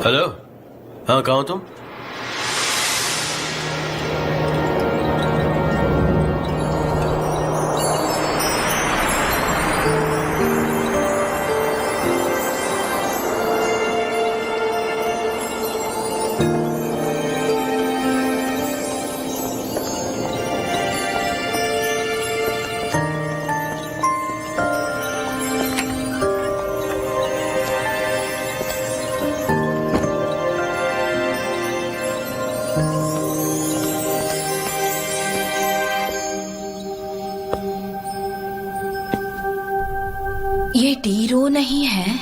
Hello. हाँ, कहाँ हो तुम? ये टीरो नहीं है।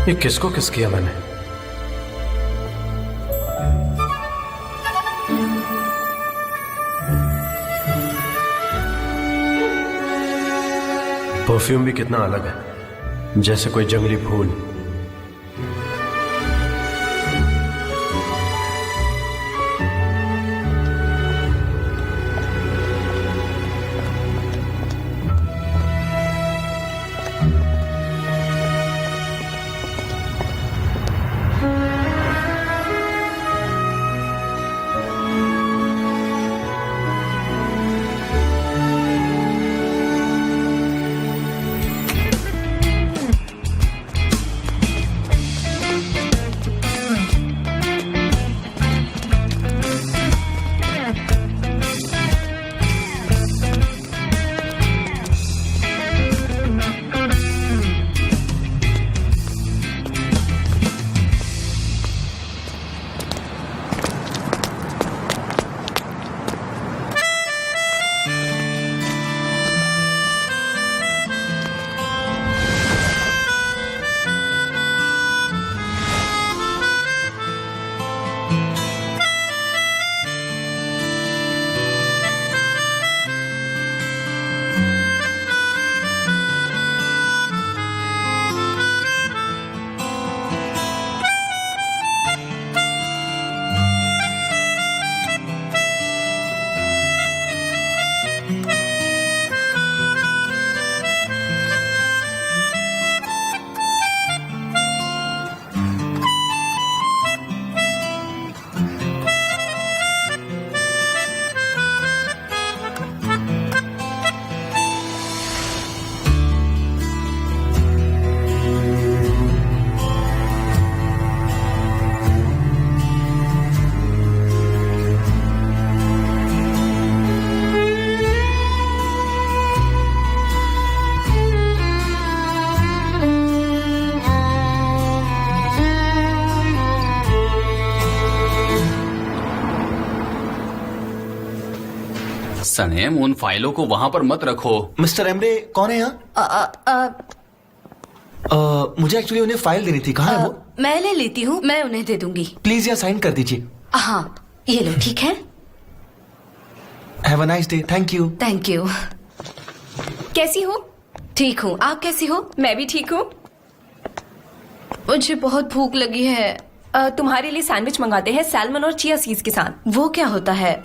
ये किसको किस किया मैंने? परफ्यूम भी कितना अलग है, जैसे कोई जंगली फूल। सनेम, उन फाइलों को वहां पर मत रखो। मिस्टर एमरे कौन है यहाँ? मुझे एक्चुअली उन्हें फाइल देनी थी। कहाँ है वो? मैं ले लेती हूँ, मैं उन्हें दे दूंगी। प्लीज यहाँ साइन कर दीजिए। हाँ, ये लो। ठीक है, have a nice day. Thank you. Thank you. कैसी हो? ठीक हूँ, आप कैसी हो? मैं भी ठीक हूँ। मुझे बहुत भूख लगी है। तुम्हारे लिए सैंडविच मंगाते हैं, सैल्मन और चिया सीड्स के साथ। वो क्या होता है?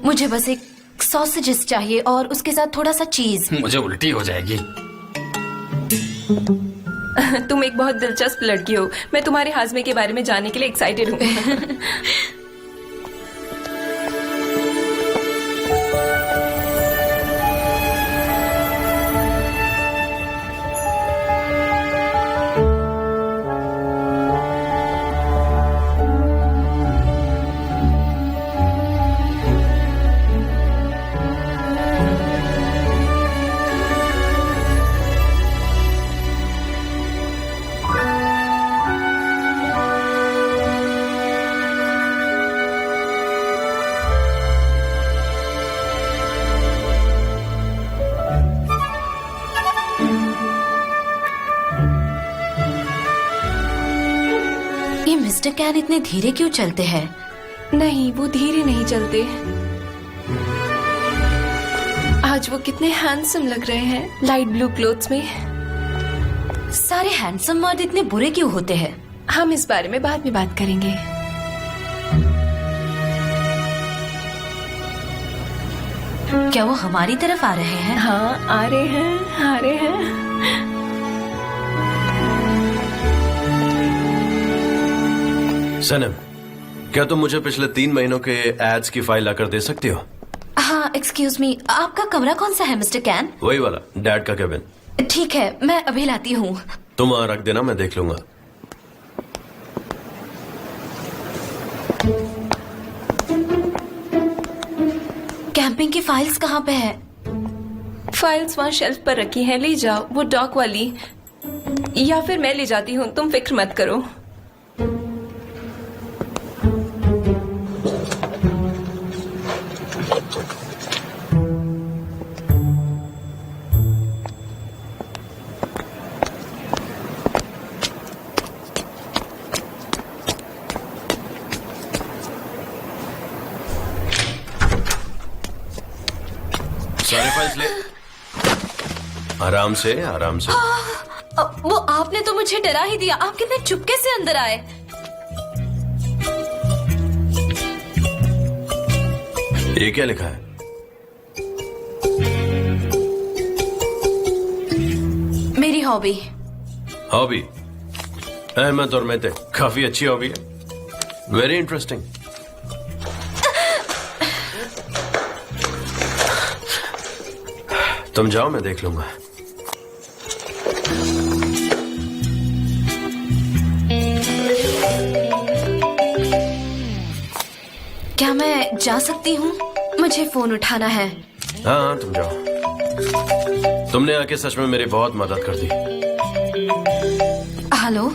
मुझे बस एक सॉसेजेस चाहिए और उसके साथ थोड़ा सा चीज। मुझे उल्टी हो जाएगी। तुम एक बहुत दिलचस्प लड़की हो। मैं तुम्हारे हाजमे के बारे में जानने के लिए एक्साइटेड हूँ। मिस्टर कैन इतने धीरे क्यों चलते हैं? नहीं, वो धीरे नहीं चलते। आज वो कितने हैंडसम लग रहे हैं लाइट ब्लू क्लोथ्स में। सारे हैंडसम मर्द इतने बुरे क्यों होते हैं? हम इस बारे में बाद में बात करेंगे। क्या वो हमारी तरफ आ रहे हैं? हाँ, आ रहे हैं, आ रहे हैं। सनम, क्या तुम मुझे पिछले 3 महीनों के एड्स की फाइल लाकर दे सकती हो? हाँ, एक्सक्यूज मी, आपका कमरा कौन सा है मिस्टर कैन? वही वाला, डैड का केबिन। ठीक है, मैं अभी लाती हूँ। तुम वहां रख देना, मैं देख लूंगा। कैंपिंग की फाइल्स कहाँ पे है? फाइल्स वहाँ शेल्फ पर रखी हैं, ले जाओ, वो डॉक वाली। या फिर मैं ले जाती हूँ, तुम फिक्र मत करो। सारे फाइल्स ले। आराम से, आराम से। वो आपने तो मुझे डरा ही दिया। आप कितने चुपके से अंदर आए? ये क्या लिखा है? मेरी हॉबी। हॉबी? अहमद और मेहते, काफी अच्छी हॉबी है। Very interesting. तुम जाओ, मैं देख लूंगा। क्या मैं जा सकती हूँ? मुझे फोन उठाना है। हाँ हाँ, तुम जाओ। तुमने आके सच में मेरी बहुत मदद कर दी। हेलो,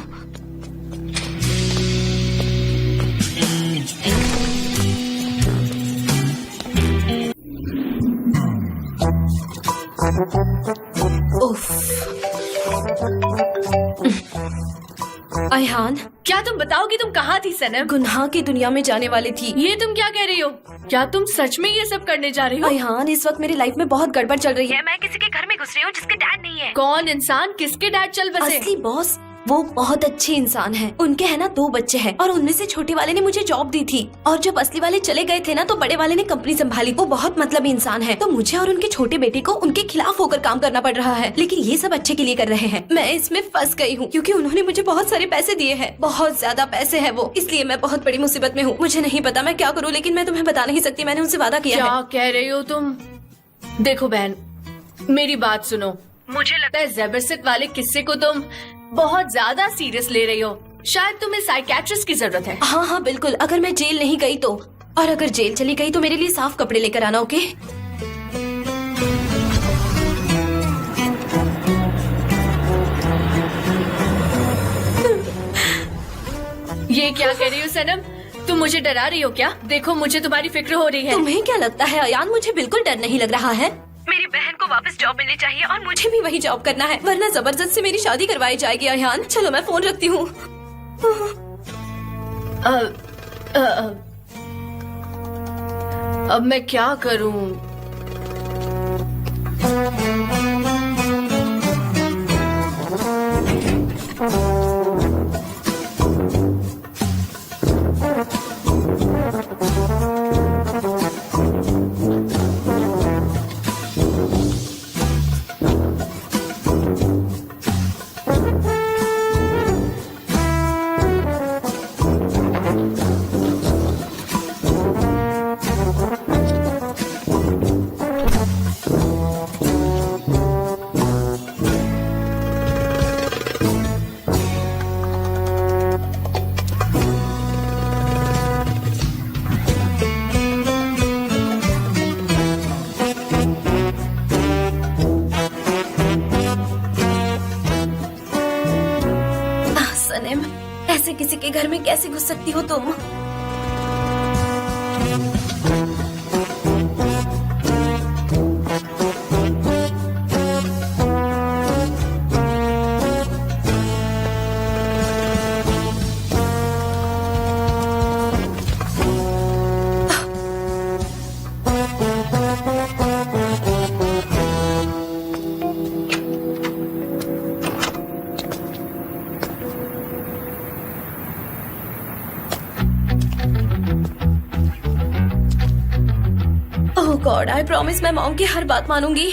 अयहान, क्या तुम बताओगी तुम कहाँ थी सनम? गुनाह की दुनिया में जाने वाली थी। ये तुम क्या कह रही हो? क्या तुम सच में ये सब करने जा रही हो? अयहान, इस वक्त मेरी लाइफ में बहुत गड़बड़ चल रही है। मैं किसी के घर में घुस रही हूँ जिसके डैड नहीं है। कौन इंसान किसके डैड चल बसे? असली बॉस वो बहुत अच्छे इंसान हैं। उनके है ना 2 बच्चे हैं और उनमें से छोटे वाले ने मुझे जॉब दी थी और जब असली वाले चले गए थे ना तो बड़े वाले ने कंपनी संभाली। वो बहुत मतलबी इंसान है, तो मुझे और उनके छोटे बेटे को उनके खिलाफ होकर काम करना पड़ रहा है। लेकिन ये सब अच्छे के लिए कर रहे हैं। मैं इसमें फंस गई हूँ क्योंकि उन्होंने मुझे बहुत सारे पैसे दिए हैं, बहुत ज्यादा पैसे है वो, इसलिए मैं बहुत बड़ी मुसीबत में हूँ। मुझे नहीं पता मैं क्या करूँ, लेकिन मैं तुम्हें बता नहीं सकती। मैंने उनसे वादा किया है। क्या कह रही हो तुम? देखो बहन, मेरी बात सुनो। मुझे लगता है ज़बरदस्त वाले किस्से को तुम बहुत ज्यादा सीरियस ले रही हो। शायद तुम्हें साइकियाट्रिस्ट की जरूरत है। हाँ हाँ बिल्कुल, अगर मैं जेल नहीं गई तो, और अगर जेल चली गई तो मेरे लिए साफ कपड़े लेकर आना, ओके? ये क्या कह रही हो सनम? तुम मुझे डरा रही हो क्या? देखो मुझे तुम्हारी फिक्र हो रही है। तुम्हें क्या लगता है अयान, मुझे बिल्कुल डर नहीं लग रहा है। मेरी बहन को वापस जॉब मिलनी चाहिए और मुझे भी वही जॉब करना है, वरना जबरदस्त से मेरी शादी करवाई जाएगी। अयान चलो, मैं फोन रखती हूँ। अब मैं क्या करूँ? सनम, ऐसे किसी के घर में कैसे घुस सकती हो तुम? गॉड, आई प्रॉमिस मैं मॉम की हर बात मानूंगी।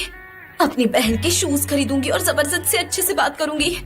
अपनी बहन के शूज खरीदूंगी और जबरदस्त से अच्छे से बात करूंगी।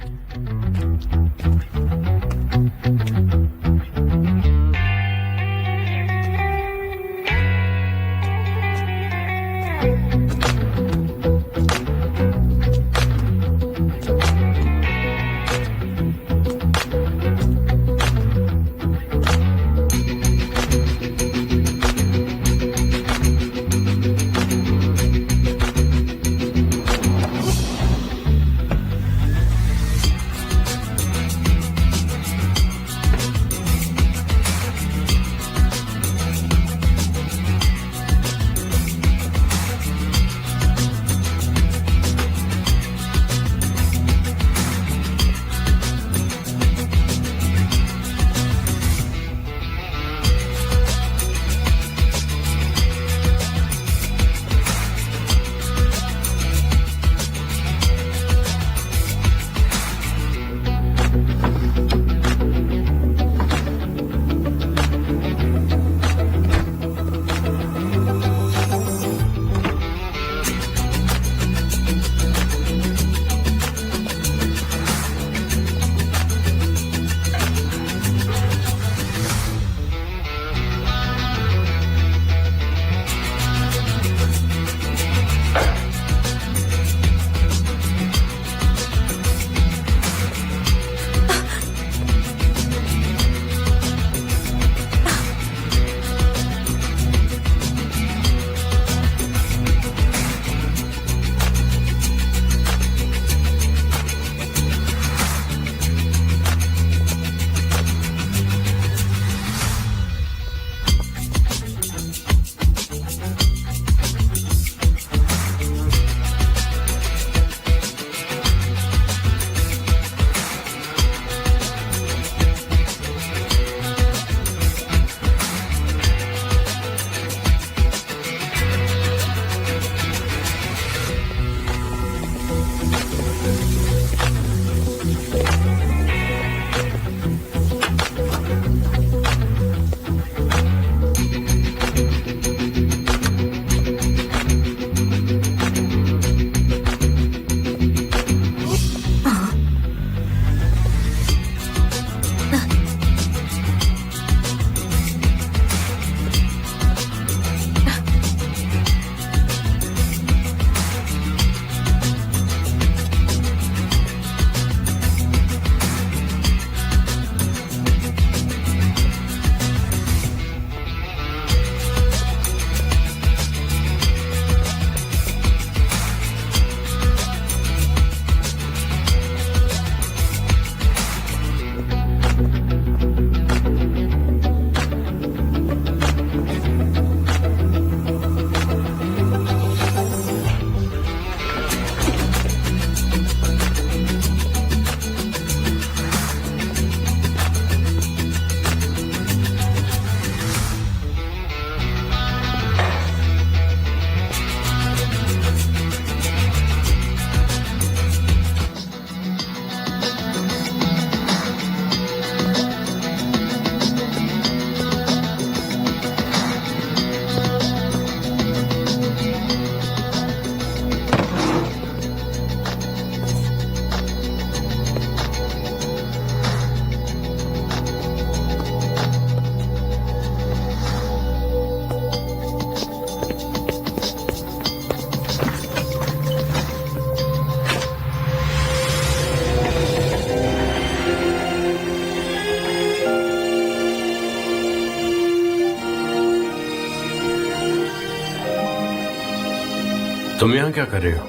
तुम यहाँ क्या कर रहे हो?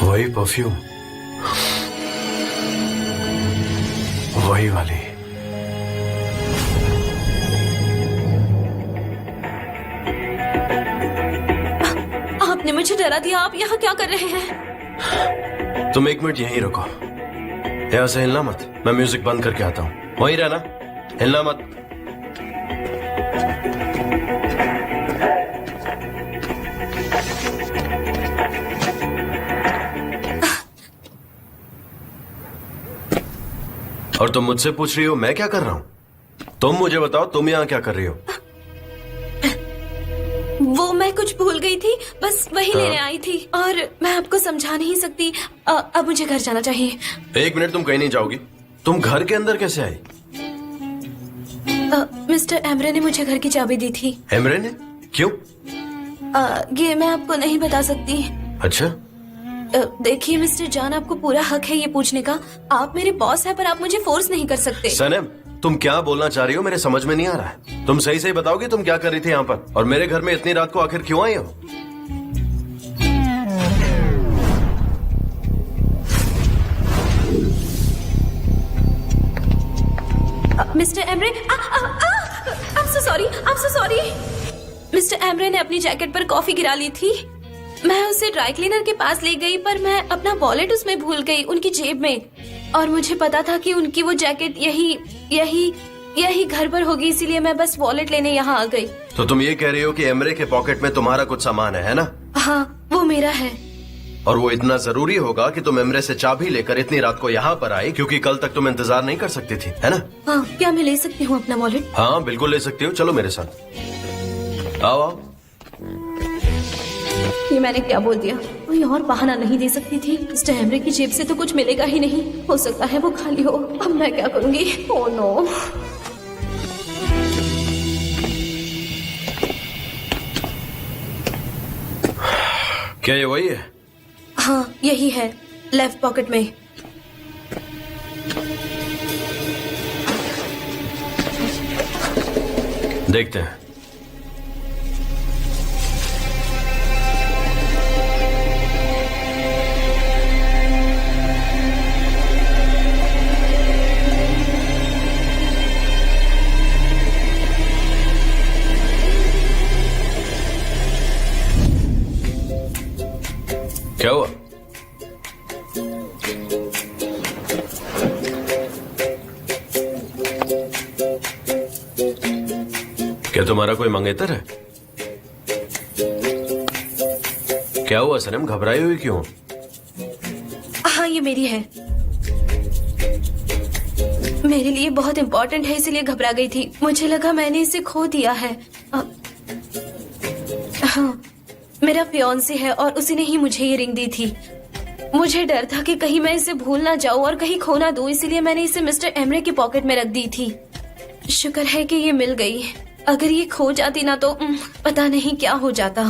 वही परफ्यूम, वही वाली। आपने मुझे डरा दिया। आप यहाँ क्या कर रहे हैं? तुम 1 मिनट यहीं रुको, यहाँ से हिलना मत। मैं म्यूजिक बंद करके आता हूँ। वहीं रहना, हिलना मत। और तुम मुझसे पूछ रही हो मैं क्या कर रहा हूँ? तुम मुझे बताओ, तुम यहाँ क्या कर रही हो? वो मैं कुछ भूल गई थी, बस वही हाँ। लेने आई थी और मैं आपको समझा नहीं सकती। अब मुझे घर जाना चाहिए। 1 मिनट, तुम कहीं नहीं जाओगी। तुम घर के अंदर कैसे आई? मिस्टर एमरे ने मुझे घर की चाबी दी थी। एमरे ने? क्यों? ये मैं आपको नहीं बता सकती। अच्छा, देखिए मिस्टर जॉन, आपको पूरा हक है ये पूछने का। आप मेरे बॉस हैं, पर आप मुझे फोर्स नहीं कर सकते। सनम, तुम क्या बोलना चाह रही हो मेरे समझ में नहीं आ रहा है। तुम सही सही बताओगी तुम क्या कर रही थी यहाँ पर, और मेरे घर में इतनी रात को आखिर क्यों आई हो? Mister Emre, I'm so sorry, I'm so sorry। Mister Emre ने अपनी जैकेट पर कॉफी गिरा ली थी। मैं उसे ड्राई क्लीनर के पास ले गई, पर मैं अपना वॉलेट उसमें भूल गई, उनकी जेब में। और मुझे पता था कि उनकी वो जैकेट यही घर पर होगी, इसीलिए मैं बस वॉलेट लेने यहाँ आ गई। तो तुम ये कह रही हो कि एमरे के पॉकेट में तुम्हारा कुछ सामान है ना? हाँ, वो मेरा है। और वो इतना जरूरी होगा कि तुम एमरे से चाबी लेकर इतनी रात को यहाँ पर आई, क्योंकि कल तक तुम इंतजार नहीं कर सकती थी, है ना? हाँ, क्या मैं ले सकती हूँ अपना वॉलेट? हाँ बिल्कुल ले सकती हो, चलो मेरे साथ आओ आओ। ये मैंने क्या बोल दिया? कोई और बहाना नहीं दे सकती थी। मिस्टर एमरे की जेब से तो कुछ मिलेगा ही नहीं, हो सकता है वो खाली हो। अब मैं क्या करूँगी? Oh no. क्या ये वही है? हाँ, यही है, लेफ्ट पॉकेट में। देखते हैं। क्या हुआ? क्या तुम्हारा कोई मंगेतर है? क्या हुआ सनम, घबराई हुई क्यों? हाँ, ये मेरी है। मेरे लिए बहुत इम्पोर्टेंट है, इसीलिए घबरा गई थी। मुझे लगा मैंने इसे खो दिया है। हाँ, मेरा फियांसे है और उसी ने ही मुझे ये रिंग दी थी। मुझे डर था कि कहीं मैं इसे भूल ना जाऊं और कहीं खो ना दूं, इसीलिए मैंने इसे मिस्टर एमरे की पॉकेट में रख दी थी। शुक्र है कि ये मिल गई। अगर ये खो जाती ना तो पता नहीं क्या हो जाता।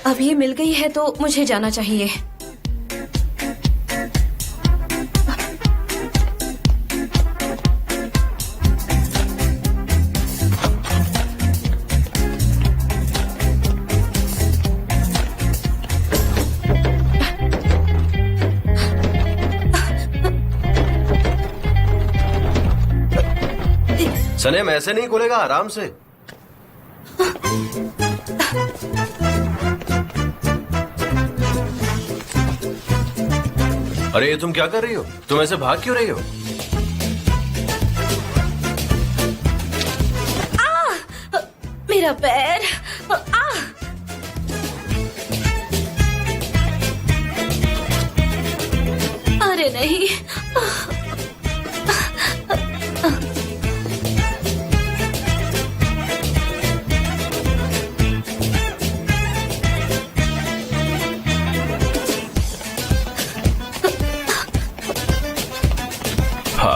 अब ये मिल गई है तो मुझे जाना चाहिए। सनम, ऐसे नहीं खुलेगा, आराम से। अरे ये तुम क्या कर रही हो? तुम ऐसे भाग क्यों रही हो? मेरा पैर। अरे नहीं।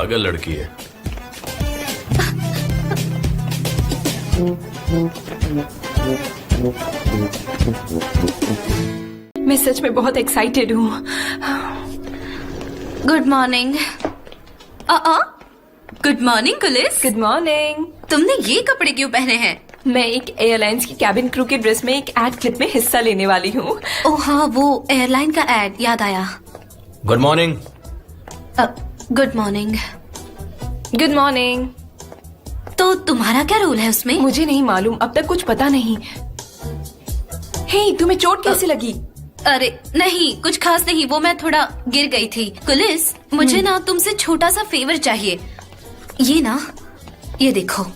पागल लड़की है। मैं सच में बहुत एक्साइटेड हूँ। Good morning. गुड मॉर्निंग कुलिस। Good morning. तुमने ये कपड़े क्यों पहने हैं? मैं एक एयरलाइंस की कैबिन क्रू के ड्रेस में एक एड क्लिप में हिस्सा लेने वाली हूँ। ओह हाँ, वो एयरलाइन का एड याद आया। Good morning. Good morning. Good morning. तो तुम्हारा क्या रोल है उसमें? मुझे नहीं मालूम, अब तक कुछ पता नहीं। हे, तुम्हें चोट कैसे लगी? अरे नहीं, कुछ खास नहीं, वो मैं थोड़ा गिर गई थी। कुलिस, मुझे ना तुमसे छोटा सा फेवर चाहिए। ये देखो,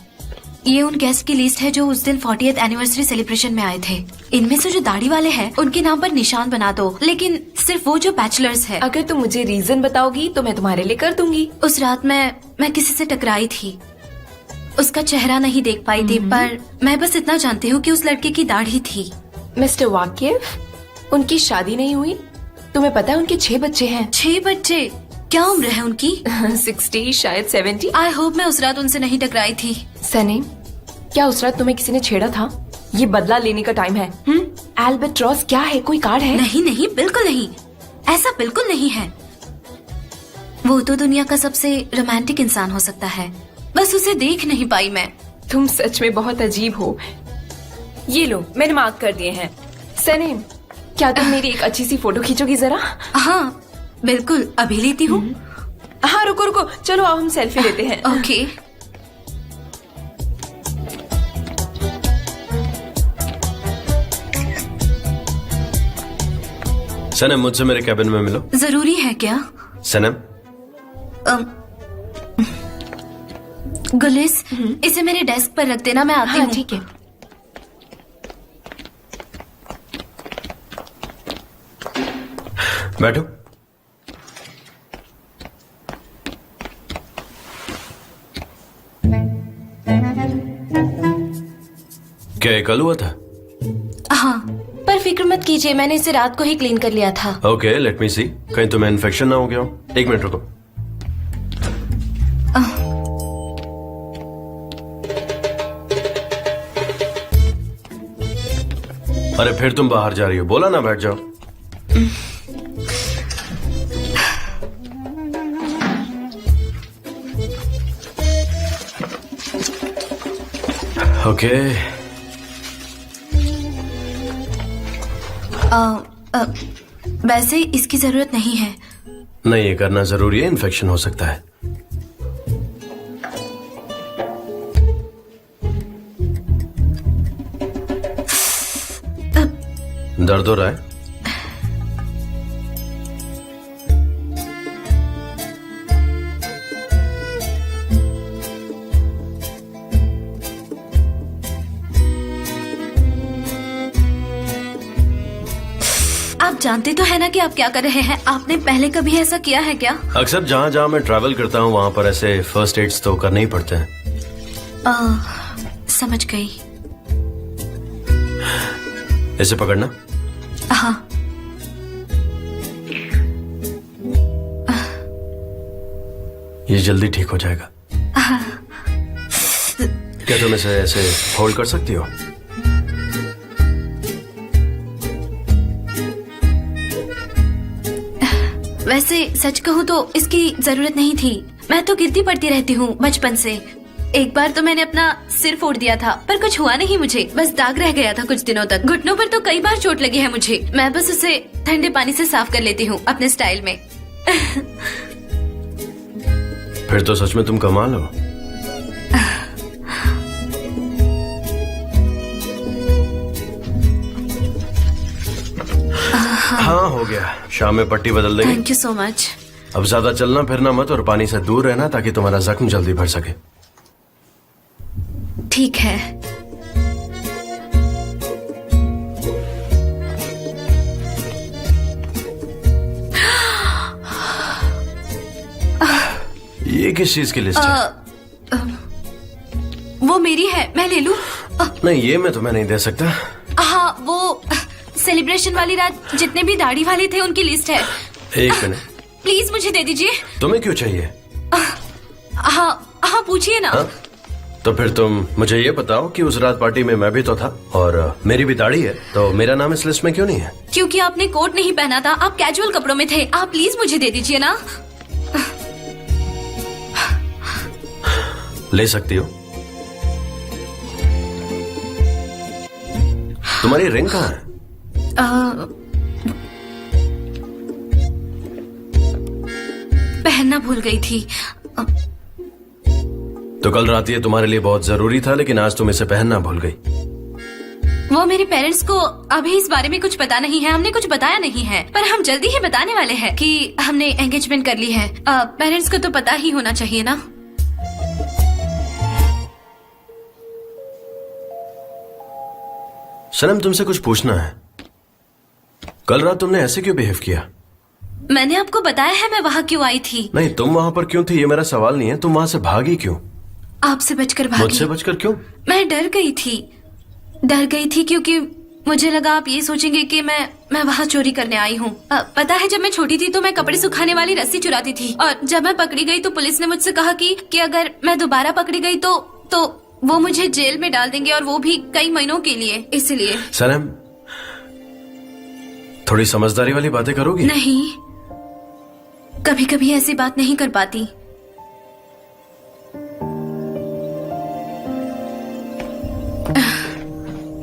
ये उन गेस्ट की लिस्ट है जो उस दिन 40th एनिवर्सरी सेलिब्रेशन में आए थे। इनमें से जो दाढ़ी वाले हैं उनके नाम पर निशान बना दो, लेकिन सिर्फ वो जो बैचलर्स है। अगर तुम मुझे रीजन बताओगी तो मैं तुम्हारे लिए कर दूंगी। उस रात मैं किसी से टकराई थी। उसका चेहरा नहीं देख पाई थी, पर मैं बस इतना जानती हूँ कि उस लड़के की दाढ़ी थी। मिस्टर वाकिफ, उनकी शादी नहीं हुई? तुम्हें पता है उनके 6 बच्चे हैं। 6 बच्चे? क्या उम्र है उनकी? 60 शायद 70। आई होप मैं उस रात उनसे नहीं टकराई थी। सनी, क्या उस रात तुम्हें किसी ने छेड़ा था? ये बदला लेने का टाइम है। एल्बेट्रॉस क्या है? कोई कार्ड है? नहीं नहीं, बिल्कुल नहीं, ऐसा बिल्कुल नहीं है। वो तो दुनिया का सबसे रोमांटिक इंसान हो सकता है, बस उसे देख नहीं पाई मैं। तुम सच में बहुत अजीब हो। ये लो, मैंने मार्क कर दिए हैं। सनी, क्या तुम मेरी एक अच्छी सी फोटो खींचोगी जरा? हाँ बिल्कुल, अभी लेती हूँ। हाँ रुको रुको, चलो आओ हम सेल्फी लेते हैं। ओके। सनम, मुझसे मेरे कैबिन में मिलो। जरूरी है क्या? सनम, गुलिस, इसे मेरे डेस्क पर रख देना, मैं आती हाँ हूँ। ठीक है। बैठो। क्या ये कल हुआ था? हाँ, पर फिक्र मत कीजिए, मैंने इसे रात को ही क्लीन कर लिया था। ओके, लेट मी सी। कहीं तुम्हें इन्फेक्शन ना हो गया हो? 1 मिनट रुको। अरे फिर तुम बाहर जा रही हो, बोला ना बैठ जाओ। ओके। वैसे इसकी जरूरत नहीं है। नहीं, ये करना जरूरी है, इन्फेक्शन हो सकता है। दर्द हो रहा है? आप जानते तो है ना कि आप क्या कर रहे हैं? आपने पहले कभी ऐसा किया है क्या? अक्सर जहाँ जहाँ मैं ट्रैवल करता हूँ वहाँ पर ऐसे फर्स्ट एड्स तो करने ही पड़ते हैं। समझ गई। इसे पकड़ना। हाँ। ये जल्दी ठीक हो जाएगा। क्या तुम इसे ऐसे होल्ड कर सकती हो? वैसे सच कहूँ तो इसकी जरूरत नहीं थी। मैं तो गिरती पड़ती रहती हूँ बचपन से। एक बार तो मैंने अपना सिर फोड़ दिया था, पर कुछ हुआ नहीं मुझे, बस दाग रह गया था कुछ दिनों तक। घुटनों पर तो कई बार चोट लगी है मुझे। मैं बस उसे ठंडे पानी से साफ कर लेती हूँ अपने स्टाइल में। फिर तो सच में तुम कमाल हो। हाँ, हो गया। शाम में पट्टी बदल देंगे। Thank you so much. अब ज्यादा चलना फिरना मत और पानी से दूर रहना ताकि तुम्हारा जख्म जल्दी भर सके। ठीक है। ये किस चीज की लिस्ट है? वो मेरी है, मैं ले लूं? नहीं, ये मैं तुम्हें नहीं दे सकता। हाँ, वो सेलिब्रेशन वाली रात जितने भी दाढ़ी वाले थे उनकी लिस्ट है। 1 मिनट। प्लीज मुझे दे दीजिए। तुम्हें क्यों चाहिए? हाँ हाँ, पूछिए ना। हाँ? तो फिर तुम मुझे ये बताओ कि उस रात पार्टी में मैं भी तो था और मेरी भी दाढ़ी है, तो मेरा नाम इस लिस्ट में क्यों नहीं है? क्योंकि आपने कोट नहीं पहना था, आप कैजुअल कपड़ों में थे। आप प्लीज मुझे दे दीजिए ना। ले सकती हो। तुम्हारी रिंग कहाँ है? पहनना भूल गई थी। तो कल रात ये तुम्हारे लिए बहुत जरूरी था, लेकिन आज तुम इसे पहनना भूल गई। वो मेरे पेरेंट्स को अभी इस बारे में कुछ पता नहीं है, हमने कुछ बताया नहीं है, पर हम जल्दी ही बताने वाले हैं कि हमने एंगेजमेंट कर ली है। पेरेंट्स को तो पता ही होना चाहिए ना। सनम तुमसे कुछ पूछना है। कल रात तुमने ऐसे क्यों बिहेव किया? मैंने आपको बताया है मैं वहाँ क्यों आई थी। नहीं, तुम वहां पर क्यों थी ये मेरा सवाल नहीं है, तुम वहां से भागी क्यों? आपसे बचकर भागी। मुझसे बचकर क्यों? मैं डर गई थी क्योंकि मुझे लगा आप ये सोचेंगे कि मैं वहाँ चोरी करने आई हूँ। पता है, जब मैं छोटी थी तो मैं कपड़े सुखाने वाली रस्सी चुराती थी, और जब मैं पकड़ी गई तो पुलिस ने मुझसे कहा कि अगर मैं दोबारा पकड़ी गई तो वो मुझे जेल में डाल देंगे, और वो भी कई महीनों के लिए। इसलिए सनम, थोड़ी समझदारी वाली बातें करोगी? नहीं, कभी कभी ऐसी बात नहीं कर पाती।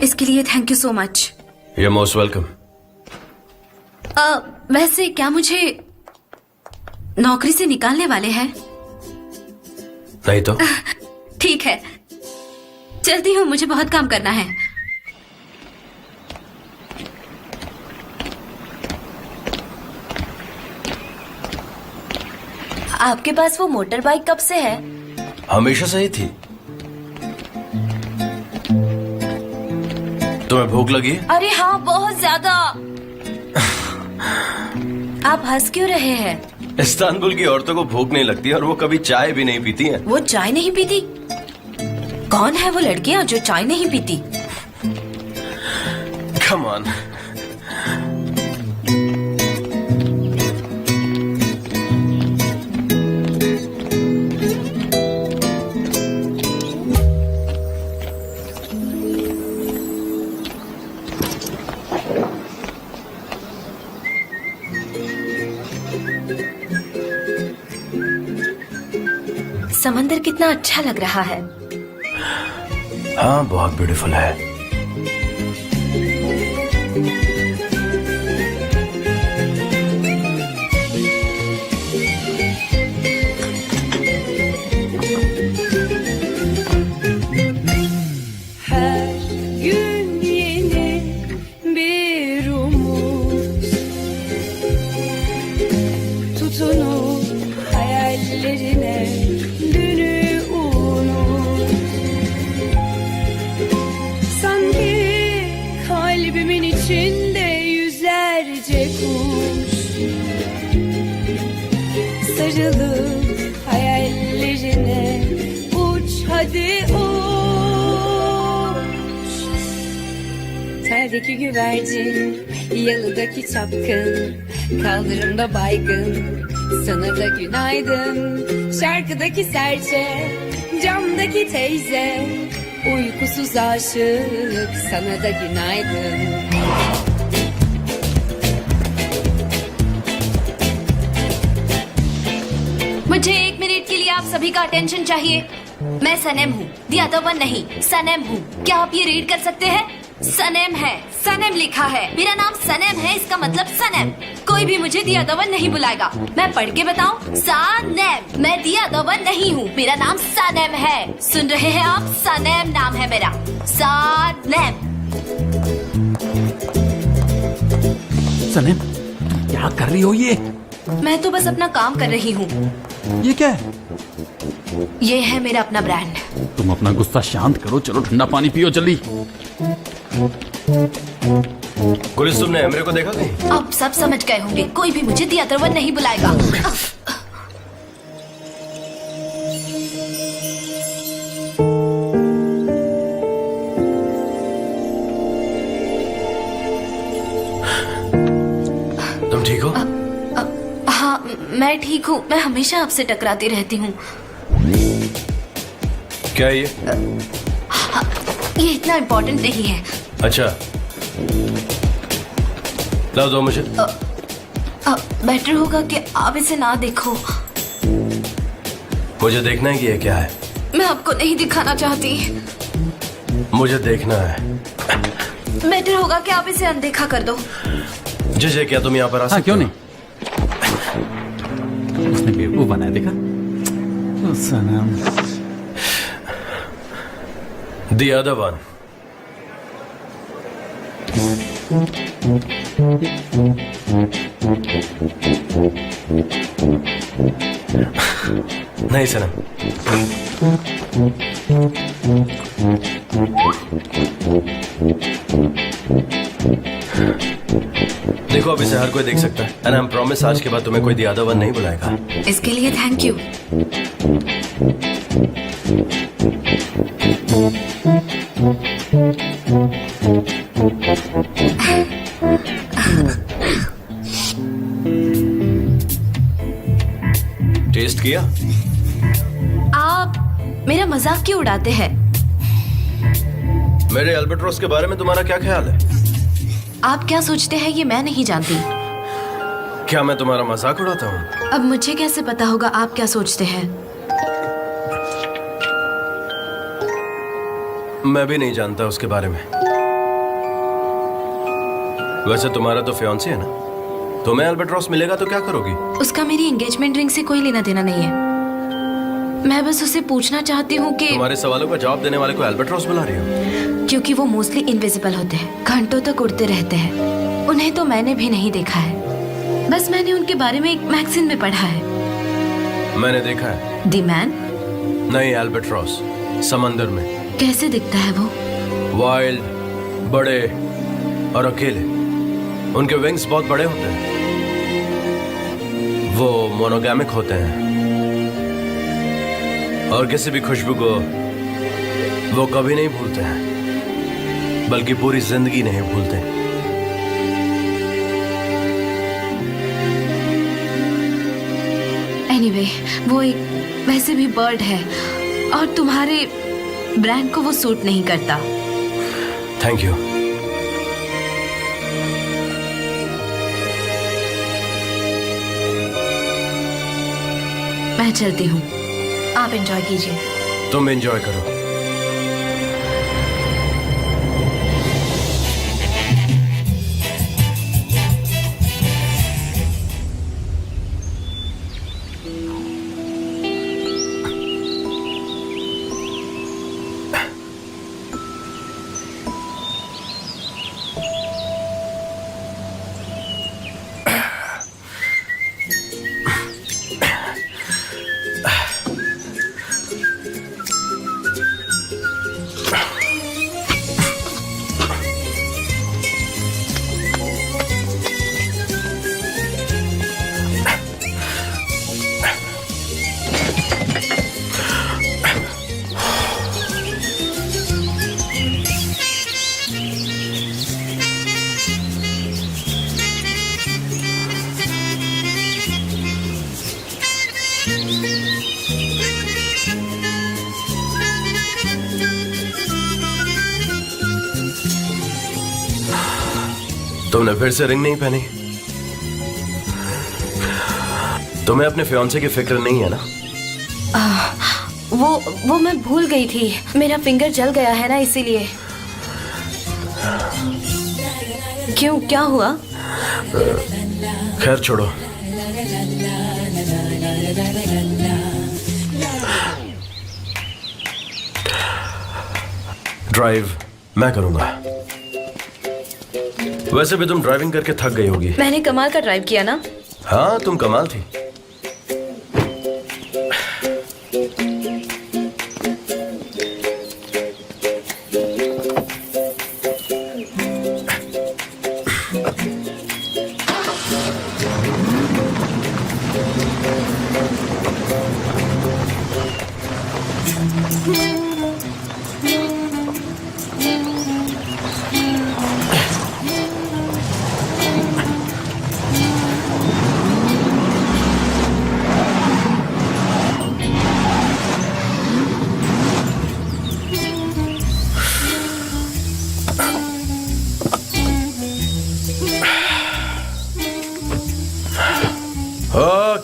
इसके लिए thank you so much. You are most welcome. वैसे क्या मुझे नौकरी से निकालने वाले हैं? नहीं तो ठीक है, चलती हूँ, मुझे बहुत काम करना है। आपके पास वो मोटर बाइक कब से है? हमेशा से ही थी। तुम्हें भूख लगी है? अरे हाँ, बहुत ज्यादा। आप हंस क्यों रहे हैं? इस्तांबुल की औरतों को भूख नहीं लगती और वो कभी चाय भी नहीं पीती हैं। वो चाय नहीं पीती? कौन है वो लड़कियां जो चाय नहीं पीती? Come on. समंदर कितना अच्छा लग रहा है। हाँ, बहुत ब्यूटीफुल है। Her gün yeni bir umut, tutunup hayallerine dünü unut. Sanki kalbimin içinde yüzlerce kuş, sarılıp hayallerine uç hadi uç. Teldeki güvercin, yalıdaki çapkın, kaldırımda baygın, sana da günaydın. Şarkıdaki serçe, camdaki teyze, uykusuz aşık, sana da günaydın. मुझे 1 minute के लिए आप सभी का attention चाहिए। मैं सनम हूँ, the other one नहीं, सनम हूँ। क्या आप ये रीड कर सकते हैं? सनम है, सनम लिखा है। मेरा नाम सनम है, इसका मतलब सनम। कोई भी मुझे दी अदर वन नहीं बुलाएगा। मैं पढ़ के बताऊँ? सनम। मैं दी अदर वन नहीं हूँ, मेरा नाम सनम है। सुन रहे हैं आप? सनम नाम है मेरा, सनम। सनम, क्या कर रही हो ये? मैं तो बस अपना काम कर रही हूँ। ये क्या है? ये है मेरा अपना ब्रांड। तुम अपना गुस्सा शांत करो, चलो ठंडा पानी पियो जल्दी। पुलिस, तुमने एमरे को देखा कहीं? अब सब समझ गए होंगे, कोई भी मुझे दी अदर वन नहीं बुलाएगा। तुम ठीक हो? हाँ, मैं ठीक हूँ। मैं हमेशा आपसे टकराती रहती हूँ। क्या है ये? ये इतना इम्पोर्टेंट नहीं है। अच्छा, लाओ दो मुझे। बेटर होगा कि आप इसे ना देखो। मुझे देखना है कि ये क्या है। मैं आपको नहीं दिखाना चाहती। मुझे देखना है। बेटर होगा कि आप इसे अनदेखा कर दो। जय, क्या तुम यहाँ पर आ हाँ, सकते क्यों हो? नहीं? उसने बेवकूफ बनाया, देखा? ओ सनम। The other one. नहीं सनम। देखो अब इसे हर कोई देख सकता है एंड आई एम प्रॉमिस आज के बाद तुम्हें कोई दियादावन नहीं बुलाएगा। इसके लिए थैंक यू। टेस्ट किया? आप मेरा मजाक क्यों उड़ाते हैं? मेरे अल्बाट्रॉस के बारे में तुम्हारा क्या ख्याल है? आप क्या सोचते हैं ये मैं नहीं जानती। क्या मैं तुम्हारा मजाक उड़ाता हूँ? अब मुझे कैसे पता होगा आप क्या सोचते हैं? मैं भी नहीं जानता उसके बारे में। वैसे तुम्हारा तो फियांसी है ना, तुम्हें अल्बाट्रॉस मिलेगा तो क्या करोगी? उसका मेरी एंगेजमेंट रिंग से कोई लेना देना नहीं है। मैं बस उसे पूछना चाहती हूँ कि तुम्हारे सवालों का जवाब देने वाले को अल्बाट्रॉस बुला रही हो? क्योंकि वो मोस्टली इनविजिबल होते हैं, घंटों तक उड़ते रहते हैं। उन्हें तो मैंने भी नहीं देखा है, बस मैंने उनके बारे में एक मैगजीन में पढ़ा है। मैंने देखा है। The man? नहीं, अल्बाट्रॉस समंदर में। कैसे दिखता है वो? वाइल्ड, बड़े और अकेले। उनके विंग्स बहुत बड़े होते हैं। वो मोनोगैमिक होते हैं और किसी भी खुशबू को वो कभी नहीं भूलते हैं, बल्कि पूरी जिंदगी नहीं भूलते। एनीवे, वो एक वैसे भी बर्ड है और तुम्हारे ब्रांड को वो सूट नहीं करता। Thank you. मैं चलती हूँ, आप एंजॉय कीजिए। तुम एंजॉय करो। तुमने फिर से रिंग नहीं पहनी? तुम्हें अपने फियांसे की फिक्र नहीं है ना? वो मैं भूल गई थी। मेरा फिंगर जल गया है ना, इसीलिए। क्यों, क्या हुआ? खैर छोड़ो। ड्राइव मैं करूंगा। वैसे भी तुम ड्राइविंग करके थक गई होगी। मैंने कमाल का ड्राइव किया ना? हाँ, तुम कमाल थी।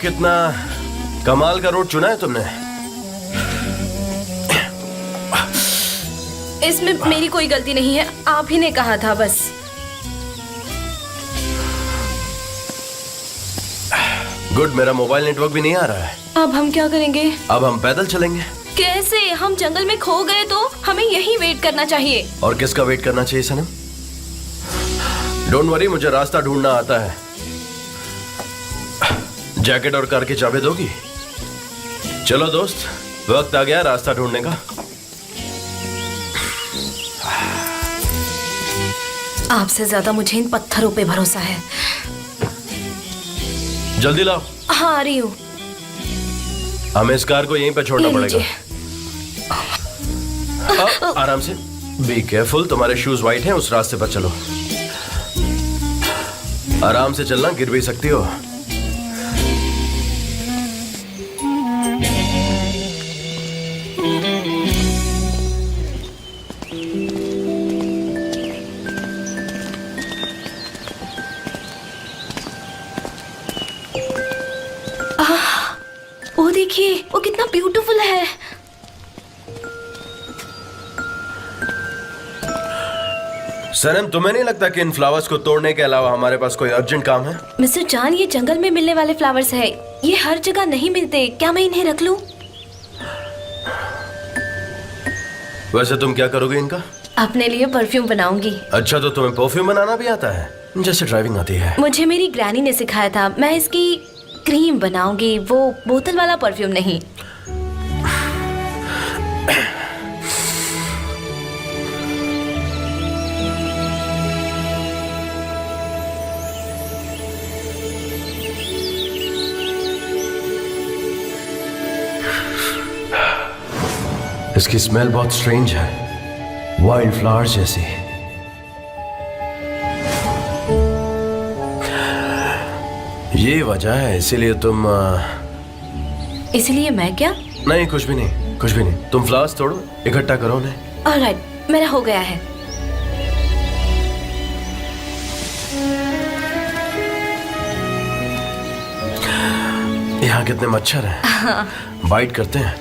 कितना कमाल का रोड चुना है तुमने। इसमें मेरी कोई गलती नहीं है, आप ही ने कहा था बस। गुड, मेरा मोबाइल नेटवर्क भी नहीं आ रहा है। अब हम क्या करेंगे? अब हम पैदल चलेंगे। कैसे? हम जंगल में खो गए तो हमें यहीं वेट करना चाहिए। और किसका वेट करना चाहिए सनम? डोंट वरी, मुझे रास्ता ढूंढना आता है। जैकेट और कार की चाबी दोगी? चलो दोस्त, वक्त आ गया रास्ता ढूंढने का। आपसे ज्यादा मुझे इन पत्थरों पे भरोसा है। जल्दी लाओ। हाँ आ रही हूँ। हमें इस कार को यहीं पे छोड़ना ये पड़ेगा। लीजिए। आराम से, बी केयरफुल। तुम्हारे शूज वाइट हैं, उस रास्ते पर चलो। आराम से चलना, गिर भी सकती हो। वो देखिए, वो कितना ब्यूटीफुल है। सनम, तुम्हें नहीं लगता कि इन फ्लावर्स को तोड़ने के अलावा हमारे पास कोई अर्जेंट काम है? मिस्टर जान, ये जंगल में मिलने वाले फ्लावर्स है, ये हर जगह नहीं मिलते। क्या मैं इन्हें रख लूं? वैसे तुम क्या करोगे इनका? अपने लिए परफ्यूम बनाऊंगी। अच्छा, तो तुम्हें परफ्यूम बनाना भी आता है, जैसे ड्राइविंग आती है। मुझे मेरी ग्रैनी ने सिखाया था। मैं इसकी क्रीम बनाऊंगी, वो बोतल वाला परफ्यूम नहीं। इसकी स्मेल बहुत स्ट्रेंज है, वाइल्ड फ्लावर्स जैसी। ये वजह है, इसीलिए तुम इसलिए मैं क्या? नहीं, कुछ भी नहीं, कुछ भी नहीं। तुम फ्लावर्स तोड़ो, इकट्ठा करो उन्हें। ऑलराइट, मेरा हो गया है। यहाँ कितने मच्छर हैं, बाइट करते हैं।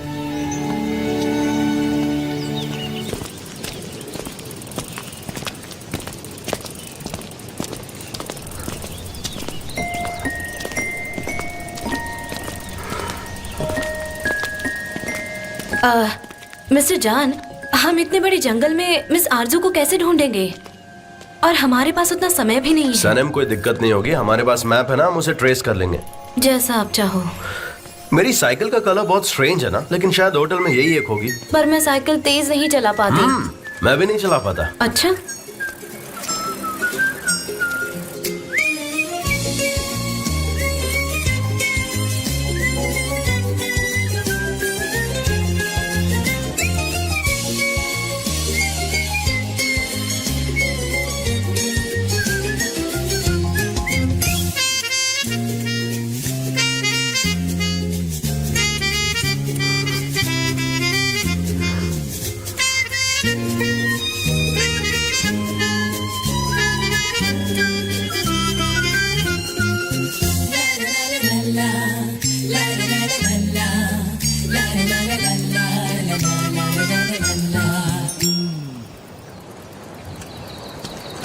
मिस्टर जान, हम इतने बड़े जंगल में मिस आरजू को कैसे ढूंढेंगे? और हमारे पास उतना समय भी नहीं है। सनम, कोई दिक्कत नहीं होगी, हमारे पास मैप है ना, हम उसे ट्रेस कर लेंगे। जैसा आप चाहो। मेरी साइकिल का कलर बहुत स्ट्रेंज है ना, लेकिन शायद होटल में यही एक होगी। पर मैं साइकिल तेज नहीं चला पाती। मैं भी नहीं चला पाता। अच्छा,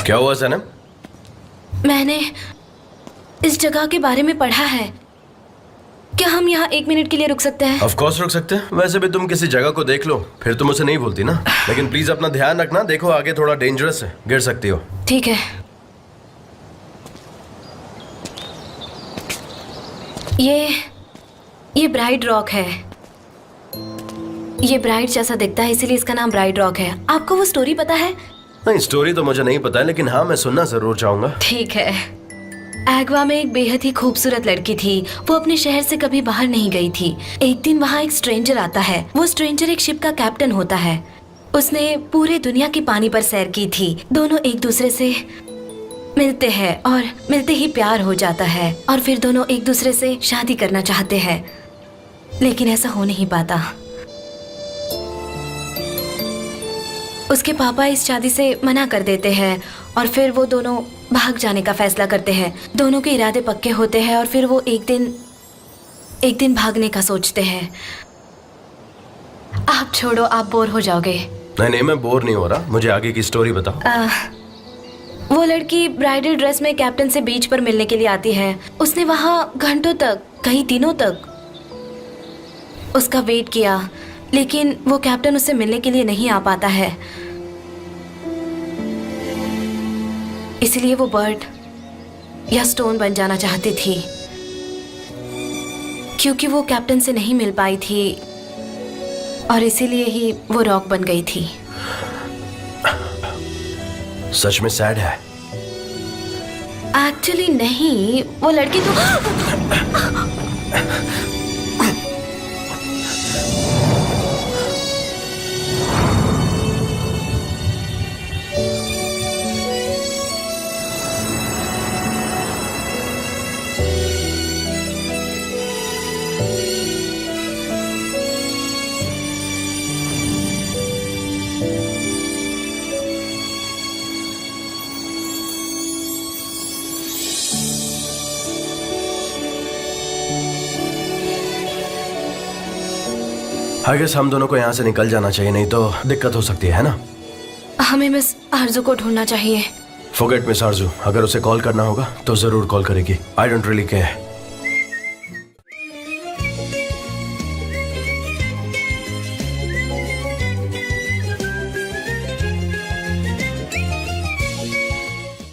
क्या हुआ सनम? मैंने इस जगह के बारे में पढ़ा है। क्या हम यहाँ 1 मिनट के लिए रुक सकते हैं? ऑफ कोर्स रुक सकते हैं। वैसे भी तुम किसी जगह को देख लो, फिर तुम उसे नहीं भूलती ना। लेकिन प्लीज अपना ध्यान रखना, देखो आगे थोड़ा डेंजरस है, गिर सकती हो। ठीक है। ये ब्राइड रॉक है। ये ब्राइड जैसा दिखता है, इसीलिए इसका नाम ब्राइड रॉक है। आपको वो स्टोरी पता है? नहीं, स्टोरी तो मुझे नहीं पता है, लेकिन हाँ, मैं सुनना जरूर चाहूंगा। ठीक है। एग्वा में एक बेहद ही खूबसूरत लड़की थी। वो अपने शहर से कभी बाहर नहीं गई थी। एक दिन वहाँ एक स्ट्रेंजर आता है। वो स्ट्रेंजर एक शिप का कैप्टन होता है। उसने पूरे दुनिया के पानी पर सैर की थी। दोनों एक दूसरे से मिलते हैं और मिलते ही प्यार हो जाता है, और फिर दोनों एक दूसरे से शादी करना चाहते हैं, लेकिन ऐसा हो नहीं पाता। उसके पापा इस शादी से मना कर देते हैं और फिर वो दोनों भाग जाने का फैसला करते हैं। दोनों के इरादे पक्के होते हैं और फिर वो एक दिन भागने का सोचते हैं। आप छोड़ो, आप बोर हो जाओगे। नहीं, मैं बोर नहीं हो रहा, मुझे आगे की स्टोरी बताओ। वो लड़की ब्राइडल ड्रेस में कैप्टन से बीच पर मिलने के लिए आती है। उसने वहाँ घंटों तक, कई दिनों तक उसका वेट किया, लेकिन वो कैप्टन उससे मिलने के लिए नहीं आ पाता है। इसलिए वो बर्ड या स्टोन बन जाना चाहती थी। क्योंकि वो कैप्टन से नहीं मिल पाई थी और इसीलिए ही वो रॉक बन गई थी। सच में सैड है? एक्चुअली नहीं, वो लड़की तो आई गेस हम दोनों को यहाँ से निकल जाना चाहिए, नहीं तो दिक्कत हो सकती है ना? हमें मिस आरजू को ढूंढना चाहिए। फॉरगेट मिस आरजू, अगर उसे कॉल करना होगा तो जरूर कॉल करेगी। I don't really care.